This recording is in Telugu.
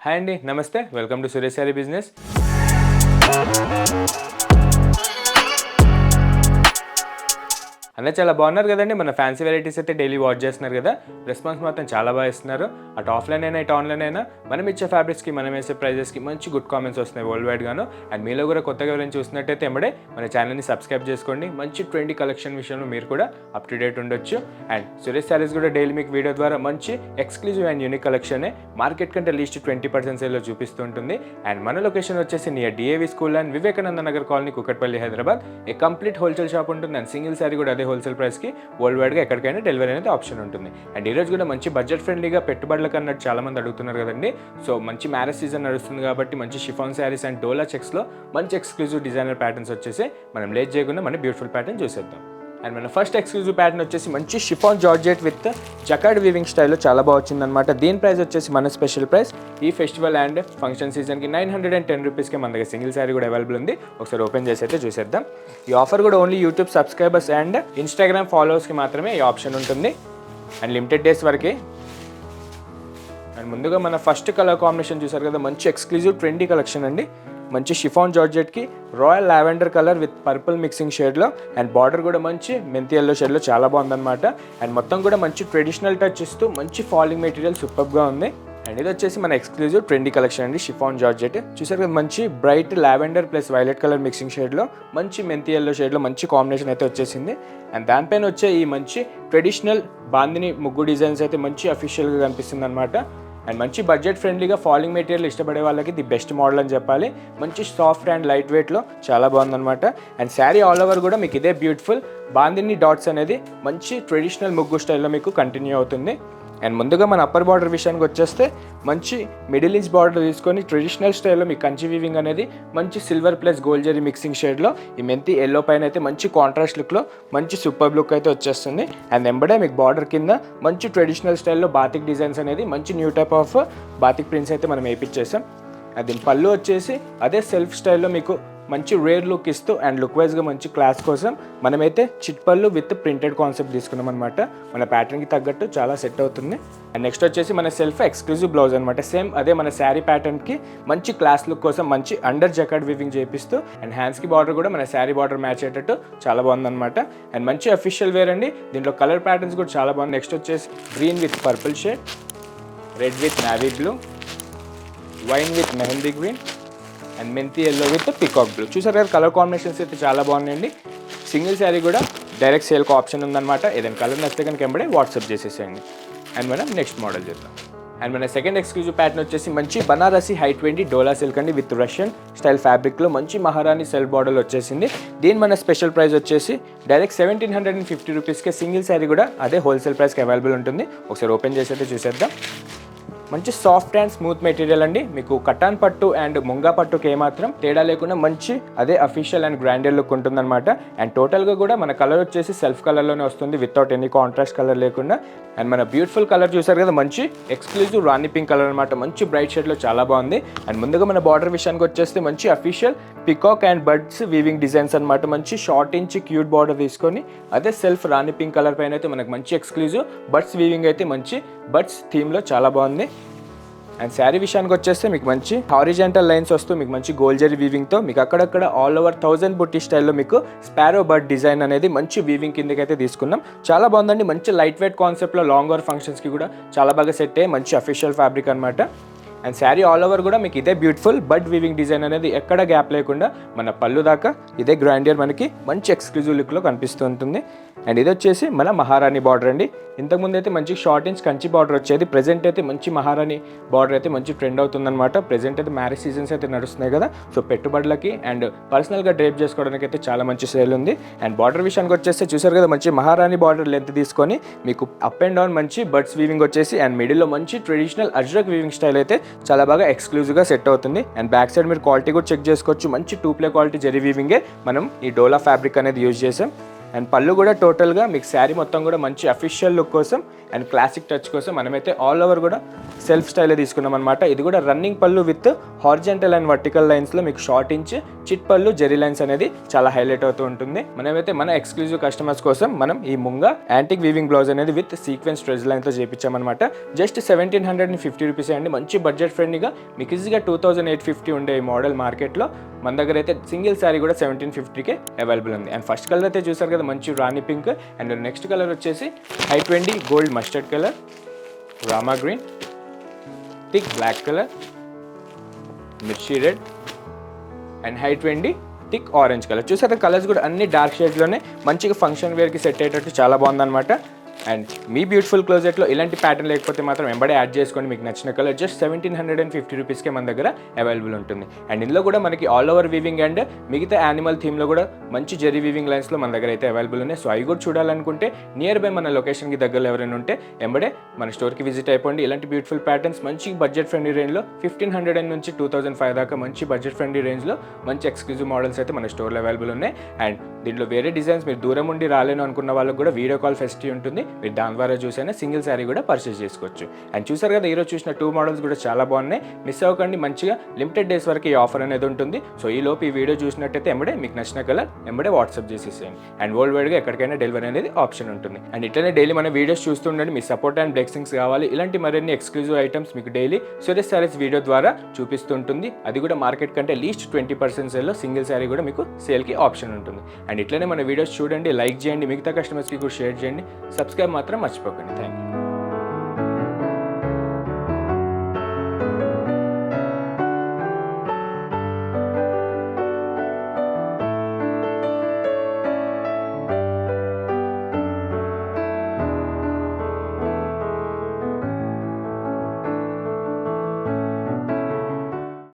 హాయ్ అండి, నమస్తే. Welcome to Suresh sari business. అందరూ చాలా బాగున్నారు కదండి. మన ఫ్యాన్సీ వెరైటీస్ అయితే డైలీ వాచ్ చేస్తున్నారు కదా. రెస్పాన్స్ మాత్రం చాలా బాగా ఇస్తున్నారు. అటు ఆఫ్లైన్ అయినా ఇటు ఆన్లైన్ అయినా మనం ఇచ్చే ఫ్యాబ్రిక్స్కి మనం వేసే ప్రైజెస్కి మంచి గుడ్ కామెంట్స్ వస్తున్నాయి వరల్డ్ వైడ్ గాను. అండ్ మీలో కూడా కొత్తగా ఎవరైనా చూసినట్టయితే ఎంబడే మన ఛానల్ని సబ్స్క్రైబ్ చేసుకోండి. మంచి ట్రెండీ కలెక్షన్ విషయంలో మీరు కూడా అప్ టు డేట్ ఉండొచ్చు. అండ్ సురేష్ శారీస్ కూడా డైలీ మీకు వీడియో ద్వారా మంచి ఎక్స్క్లూజివ్ అండ్ యూనిక్ కలెక్షనే మార్కెట్ కంటే లీస్ట్ 20% సేల్లో చూపిస్తూ ఉంటుంది. అండ్ మన లొకేషన్ వచ్చేసి near DAV school and Vivekananda Nagar colony, Kukatpally, Hyderabad. A complete wholesale shop ఉంటుంది. అండ్ సింగిల్ శారీ కూడా అదే హోల్సేల్ ప్రైస్కి వరల్డ్ వైడ్గా ఎక్కడికైనా డెలివరీ అనేది ఆప్షన్ ఉంటుంది. అండ్ ఈరోజు కూడా మంచి బడ్జెట్ ఫ్రెండ్లీగా పెట్టుబడులకు అన్నట్టు చాలా మంది అడుగుతున్నారు కదండి. సో మంచి మ్యారేజ్ సీజన్ నడుస్తుంది కాబట్టి మంచి షిఫాన్ శారీస్ అండ్ డోలా చెక్స్లో మంచి ఎక్స్క్లూజివ్ డిజైనర్ ప్యాటర్న్స్ వచ్చేసి మనం లేట్ చేయకుండా మన బ్యూటిఫుల్ ప్యాటర్న్ చూసేద్దాం. అండ్ మన ఫస్ట్ ఎక్స్క్లూజివ్ ప్యాటర్న్ వచ్చేసి మంచి chiffon georgette with jacquard weaving స్టైల్లో చాలా బాగా వచ్చిందనమాట. దీని ప్రైస్ వచ్చేసి మన స్పెషల్ ప్రైస్ ఈ ఫెస్టివల్ అండ్ ఫంక్షన్ సీజన్కి 910 రూపీస్కి మన దగ్గర సింగిల్ శారీ కూడా అవైలబుల్ ఉంది. ఒకసారి ఓపెన్ చేసి అయితే చూసేద్దాం. ఈ ఆఫర్ కూడా only YouTube subscribers and Instagram ఫాలోవర్స్కి మాత్రమే ఈ ఆప్షన్ ఉంటుంది. అండ్ లిమిటెడ్ డేస్ వరకే. అండ్ ముందుగా మన ఫస్ట్ కలర్ కాంబినేషన్ చూసారు కదా, మంచి ఎక్స్క్లూజివ్ ట్రెండీ కలెక్షన్ అండి. మంచి షిఫాన్ జార్జెట్కి royal lavender colour with purple mixing షేడ్లో అండ్ బార్డర్ కూడా మంచి మెంతి ఎల్లో షేడ్లో చాలా బాగుందన్నమాట. అండ్ మొత్తం కూడా మంచి ట్రెడిషనల్ టచ్ ఇస్తూ మంచి ఫాలింగ్ మెటీరియల్ సూపర్గా ఉంది. అండ్ ఇది వచ్చేసి మన ఎక్స్క్లూజివ్ ట్రెండీ కలెక్షన్ అండి. షిఫాన్ జార్జెట్ చూసారు కదా, మంచి bright lavender plus violet colour mixing షేడ్లో మంచి మెంతి ఎల్లో షేడ్లో మంచి కాంబినేషన్ అయితే వచ్చేసింది. అండ్ దానిపైన వచ్చే ఈ మంచి ట్రెడిషనల్ బాందిని ముగ్గు డిజైన్స్ అయితే మంచి అఫీషియల్గా కనిపిస్తుంది అనమాట. అండ్ మంచి బడ్జెట్ ఫ్రెండ్లీగా ఫాలింగ్ మెటీరియల్ ఇష్టపడే వాళ్ళకి ది బెస్ట్ మోడల్ అని చెప్పాలి. మంచి సాఫ్ట్ అండ్ లైట్ వెయిట్లో చాలా బాగుందన్నమాట. అండ్ శారీ ఆల్ ఓవర్ కూడా మీకు ఇదే బ్యూటిఫుల్ బాందిని డాట్స్ అనేది మంచి ట్రెడిషనల్ ముగ్గు స్టైల్లో మీకు కంటిన్యూ అవుతుంది. అండ్ ముందుగా మన అప్పర్ బార్డర్ విషయానికి వచ్చేస్తే మంచి మిడిల్ ఇంచ్ బార్డర్ తీసుకొని ట్రెడిషనల్ స్టైల్లో మీ కంచి వీవింగ్ అనేది మంచి silver plus gold zari mixing షేడ్లో ఈ మెంతి ఎల్లో పైన అయితే మంచి కాంట్రాస్ట్ లుక్లో మంచి సూపర్ లుక్ అయితే వచ్చేస్తుంది. అండ్ ఎంబడే మీకు బార్డర్ కింద మంచి ట్రెడిషనల్ స్టైల్లో బాతిక్ డిజైన్స్ అనేది మంచి new type of batik prints అయితే మనం వేయించేసాం. అది పళ్ళు వచ్చేసి అదే సెల్ఫ్ స్టైల్లో మీకు మంచి రేర్ లుక్ ఇస్తూ అండ్ లుక్ వైజ్గా మంచి క్లాస్ కోసం మనమైతే చిట్పళ్ళు విత్ ప్రింటెడ్ కాన్సెప్ట్ తీసుకున్నాం అనమాట. మన ప్యాటర్న్కి తగ్గట్టు చాలా సెట్ అవుతుంది. అండ్ నెక్స్ట్ వచ్చేసి మన సెల్ఫ్ ఎక్స్క్లూజివ్ బ్లౌజ్ అనమాట. సేమ్ అదే మన శారీ ప్యాటర్న్కి మంచి క్లాస్ లుక్ కోసం మంచి అండర్ జకార్డ్ వీవింగ్ చేపిస్తూ అండ్ హ్యాండ్స్కి బార్డర్ కూడా మన శారీ బార్డర్ మ్యాచ్ అయ్యేటట్టు చాలా బాగుందన్నమాట. అండ్ మంచి అఫీషియల్ వేర్ అండి. దీంట్లో కలర్ ప్యాటర్న్స్ కూడా చాలా బాగుంది. నెక్స్ట్ వచ్చేసి green with purple shade, red with navy blue, wine with mehndi green and మెంతి ఎల్లో విత్ పికాక్ బ్లూ. చూసారు కదా, కలర్ కాంబినేషన్స్ అయితే చాలా బాగున్నాయండి. సింగిల్ శారీ కూడా డైరెక్ట్ సేల్కి ఆప్షన్ ఉందన్నమాట. ఏదైనా కలర్ నచ్చితే కనుక ఎంబడే వాట్సాప్ చేసేసేయండి. అండ్ మనం నెక్స్ట్ మోడల్ చూద్దాం. అండ్ మన సెకండ్ ఎక్స్క్లూజివ్ ప్యాటర్న్ వచ్చేసి మంచి బనారసి హై 20 డోలా సిల్క్ అండి విత్ రష్యన్ స్టైల్ ఫ్యాబ్రిక్లో మంచి మహారాణి సెల్ఫ్ బార్డర్ వచ్చేసింది. దీని మన స్పెషల్ ప్రైస్ వచ్చేసి డైరెక్ట్ 1750 రూపీస్కే సింగిల్ శారీ కూడా అదే హోల్సేల్ ప్రైస్కి అవైలబుల్ ఉంటుంది. ఒకసారి ఓపెన్ చేసి అయితే చూసేద్దాం. మంచి సాఫ్ట్ అండ్ స్మూత్ మెటీరియల్ అండి. మీకు కటాన్ పట్టు అండ్ ముంగా పట్టుకి ఏమాత్రం తేడా లేకుండా మంచి అదే అఫీషియల్ అండ్ గ్రాండెడ్ లుక్ ఉంటుందన్నమాట. అండ్ టోటల్గా కూడా మన కలర్ వచ్చేసి సెల్ఫ్ కలర్లోనే వస్తుంది వితౌట్ ఎనీ కాంట్రాస్ట్ కలర్ లేకుండా. అండ్ మన బ్యూటిఫుల్ కలర్ చూసారు కదా, మంచి ఎక్స్క్లూజివ్ రాణి పింక్ కలర్ అనమాట. మంచి బ్రైట్ షేడ్లో చాలా బాగుంది. అండ్ ముందుగా మన బార్డర్ విషయానికి వచ్చేస్తే మంచి official peacock and birds weaving designs అనమాట. మంచి షార్ట్ ఇంచ్ క్యూట్ బార్డర్ తీసుకొని అదే సెల్ఫ్ రాణి పింక్ కలర్ పైన అయితే మనకు మంచి ఎక్స్క్లూజివ్ బర్డ్స్ వీవింగ్ అయితే మంచి బర్డ్స్ థీమ్లో చాలా బాగుంది. అండ్ శారీ విషయానికి వచ్చేస్తే మీకు మంచి హారిజాంటల్ లైన్స్ వస్తూ మీకు మంచి గోల్డ్ జరీ వీవింగ్తో మీకు అక్కడక్కడ ఆల్ ఓవర్ 1000 బుట్టి స్టైల్లో మీకు స్పారో బర్డ్ డిజైన్ అనేది మంచి వీవింగ్ కిందకైతే తీసుకున్నాం. చాలా బాగుందండి. మంచి లైట్ వెయిట్ కాన్సెప్ట్లో లాంగ్ అవర్ ఫంక్షన్స్కి కూడా చాలా బాగా సెట్ అయ్యే మంచి అఫీషియల్ ఫ్యాబ్రిక్ అనమాట. అండ్ శారీ ఆల్ ఓవర్ కూడా మీకు ఇదే బ్యూటిఫుల్ బడ్ వీవింగ్ డిజైన్ అనేది ఎక్కడ గ్యాప్ లేకుండా మన పళ్ళు దాకా ఇదే గ్రాండియర్ మనకి మంచి ఎక్స్క్లూజివ్ లుక్లో కనిపిస్తూ ఉంటుంది. అండ్ ఇది వచ్చేసి మన మహారాణి బార్డర్ అండి. ఇంతకుముందు అయితే మంచి షార్ట్ ఇంచ్ కంచి బార్డర్ వచ్చేది. ప్రెజెంట్ అయితే మంచి మహారాణి బార్డర్ అయితే మంచి ట్రెండ్ అవుతుందన్నమాట. ప్రెజెంట్ అయితే మ్యారేజ్ సీజన్స్ అయితే నడుస్తున్నాయి కదా. సో పెట్టుబడులకి అండ్ పర్సనల్గా డ్రైప్ చేసుకోవడానికి అయితే చాలా మంచి సేల్ ఉంది. అండ్ బార్డర్ విషయానికి వచ్చేస్తే చూసారు కదా, మంచి మహారాణి బార్డర్ లెంత్ తీసుకొని మీకు అప్ అండ్ డౌన్ మంచి బర్డ్స్ వీవింగ్ వచ్చేసి అండ్ మిడిల్లో మంచి ట్రెడిషనల్ అజ్రక్ వీవింగ్ స్టైల్ అయితే చాలా బాగా ఎక్స్క్లూజివ్గా సెట్ అవుతుంది. అండ్ బ్యాక్ సైడ్ మీరు క్వాలిటీ కూడా చెక్ చేసుకోవచ్చు. మంచి 2 క్వాలిటీ జరీ వీవింగే మనం ఈ డోలా ఫ్యాబ్రిక్ అనేది యూజ్ చేసాం. అండ్ పళ్ళు కూడా టోటల్గా మీకు శారీ మొత్తం కూడా మంచి అఫీషియల్ లుక్ కోసం అండ్ క్లాసిక్ టచ్ కోసం మనమైతే ఆల్ ఓవర్ కూడా సెల్ఫ్ స్టైలే తీసుకున్నాం అనమాట. ఇది కూడా రన్నింగ్ పళ్ళు విత్ హారిజంటల్ అండ్ వర్టికల్ లైన్స్లో మీకు షార్ట్ ఇంచ్ చిట్ పళ్ళు జెరీ లైన్స్ అనేది చాలా హైలైట్ అవుతూ ఉంటుంది. మనమైతే మన ఎక్స్క్లూజివ్ కస్టమర్స్ కోసం మనం ఈ ముంగా యాంటిక్ వీవింగ్ బ్లౌజ్ అనేది విత్ సీక్వెన్స్ స్ట్రెజ్ లైన్తో చేయించామన్నమాట. జస్ట్ 1750 రూపీస్ అండి. మంచి బడ్జెట్ ఫ్రెండ్లీగా మీకు ఈజీగా 2850 ఉండే ఈ మోడల్ మార్కెట్లో మన దగ్గర అయితే సింగిల్ శారీ కూడా 1750కే అవైలబుల్ ఉంది. అండ్ ఫస్ట్ కలర్ అయితే చూసారు కదా, మంచి రాణి పింక్. అండ్ నెక్స్ట్ కలర్ వచ్చేసి హై 20 గోల్డ్ మస్టర్డ్ కలర్, రామా గ్రీన్, థిక్ బ్లాక్ కలర్, మిర్చి రెడ్ అండ్ హై 20 థిక్ ఆరెంజ్ కలర్. చూసారా కలర్స్ కూడా అన్ని డార్క్ షేడ్స్లోనే మంచిగా ఫంక్షన్ వేర్కి సెట్ అయ్యేటట్టు చాలా బాగుందన్నమాట. అండ్ మీ బ్యూటిఫుల్ క్లోజెట్లో ఇలాంటి ప్యాటర్న్ లేకపోతే మాత్రం వెంబడే యాడ్ చేసుకోండి. మీకు నచ్చిన కలర్ జస్ట్ 1750 రూపీస్కే మన దగ్గర అవైలబుల్ ఉంటుంది. అండ్ ఇందులో కూడా మనకి ఆల్ ఓవర్ వీవింగ్ అండ్ మిగతా యానిమల్ థీమ్లో కూడా మంచి జెరీ వీవింగ్ లైన్స్లో మన దగ్గర అయితే అవైలబుల్ ఉన్నాయి. సో అవి కూడా చూడాలనుకుంటే నియర్ బై మన లొకేషన్కి దగ్గరలో ఎవరైనా ఉంటే వెంబడే మన స్టోర్కి విజిట్ అయిపోండి. ఇలాంటి బ్యూటిఫుల్ ప్యాటర్న్స్ మంచి బడ్జెట్ ఫ్రెండ్లీ రేంజ్లో 1500 నుంచి 2005 దాకా మంచి బడ్జెట్ ఫ్రెండ్లీ రేంజ్లో మంచి ఎక్స్క్లూజివ్ మోడల్స్ అయితే మన స్టోర్లో అవైలబుల్ ఉన్నాయి. అండ్ దీంట్లో వేరే డిజైన్స్ మీరు దూరం ఉండి రాలేను అనుకున్న వాళ్ళకి కూడా వీడియో కాల్ ఫెసిలిటీ ఉంటుంది. మీరు దాని ద్వారా చూసైనా సింగిల్ శారీ కూడా పర్చేస్ చేసుకోవచ్చు. అండ్ చూసారు కదా ఈరోజు చూసిన 2 మోడల్స్ కూడా చాలా బాగున్నాయి. మిస్ అవ్వకండి, మంచిగా లిమిటెడ్ డేస్ వరకు ఈ ఆఫర్ అనేది ఉంటుంది. సో ఈ లోపు ఈ వీడియో చూసినట్టయితే ఎంబడే మీకు నచ్చిన కలర్ ఎంబడే వాట్సాప్ చేసేసేయండి. అండ్ వరల్డ్ వైడ్గా ఎక్కడికైనా డెలివరీ అనేది ఆప్షన్ ఉంటుంది. అండ్ ఇట్లనే డైలీ మన వీడియోస్ చూస్తుండండి. మీ సపోర్ట్ అండ్ బ్లెస్సింగ్స్ కావాలి. ఇలాంటి మరిన్ని ఎక్స్క్లూజివ్ ఐటమ్స్ మీకు డైలీ సురేష్ శారీస్ వీడియో ద్వారా చూపిస్తుంటుంది. అది కూడా మార్కెట్ కంటే లీస్ట్ 20% సేల్లో సింగిల్ శారీ కూడా మీకు సేల్కి ఆప్షన్ ఉంటుంది. అండ్ ఇట్లనే మన వీడియోస్ చూడండి, లైక్ చేయండి, మిగతా కస్టమర్స్కి కూడా షేర్ చేయండి, సబ్స్క్రైబ్ మాత్రం మర్చిపోకండి. Thank you.